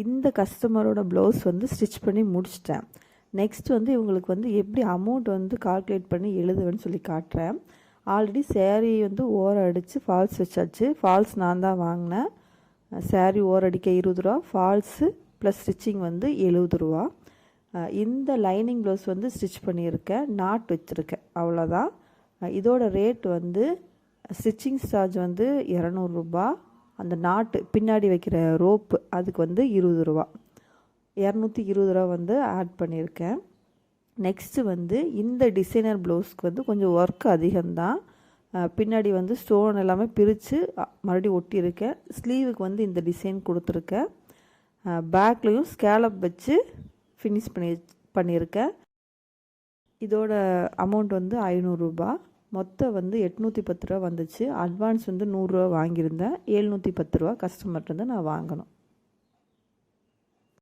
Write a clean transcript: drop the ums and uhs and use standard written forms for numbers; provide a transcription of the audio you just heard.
இந்த கஸ்டமரோட ப்ளவுஸ் வந்து ஸ்டிச் பண்ணி முடிச்சிட்டேன். நெக்ஸ்ட் வந்து இவங்களுக்கு வந்து எப்படி அமௌண்ட் வந்து கால்குலேட் பண்ணி எழுதுவேன்னு சொல்லி காட்டுறேன். ஆல்ரெடி சேரீ வந்து ஓரம் அடித்து ஃபால்ஸ் வச்சாச்சு. ஃபால்ஸ் நான் தான் வாங்கினேன். சேரீ ஓரம் அடிக்க 20 ரூபா, ஃபால்ஸு ப்ளஸ் ஸ்டிச்சிங் வந்து 70 ரூபா. இந்த லைனிங் ப்ளவுஸ் வந்து ஸ்டிச் பண்ணியிருக்கேன், நாட் வச்சுருக்கேன், அவ்வளோதான். இதோட ரேட் வந்து ஸ்டிச்சிங் சார்ஜ் வந்து 200 ரூபா. அந்த நாட்டு பின்னாடி வைக்கிற ரோப்பு அதுக்கு வந்து 20 ரூபா, 220 ரூபா வந்து ஆட் பண்ணியிருக்கேன். நெக்ஸ்ட்டு வந்து இந்த டிசைனர் ப்ளவுஸ்க்கு வந்து கொஞ்சம் ஒர்க் அதிகம்தான். பின்னாடி வந்து ஸ்டோன் எல்லாமே பிரித்து மறுபடியும் ஒட்டியிருக்கேன். ஸ்லீவுக்கு வந்து இந்த டிசைன் கொடுத்துருக்கேன். பேக்லேயும் ஸ்கேலப் வச்சு ஃபினிஷ் பண்ணியிருக்கேன். இதோட அமௌண்ட் வந்து 500 ரூபா. மொத்தம் வந்து 810 ரூபா வந்துச்சு. அட்வான்ஸ் வந்து 100 ரூபா வாங்கியிருந்தேன். 710 ரூபா கஸ்டமர்கிட்ட நான் வாங்கணும்.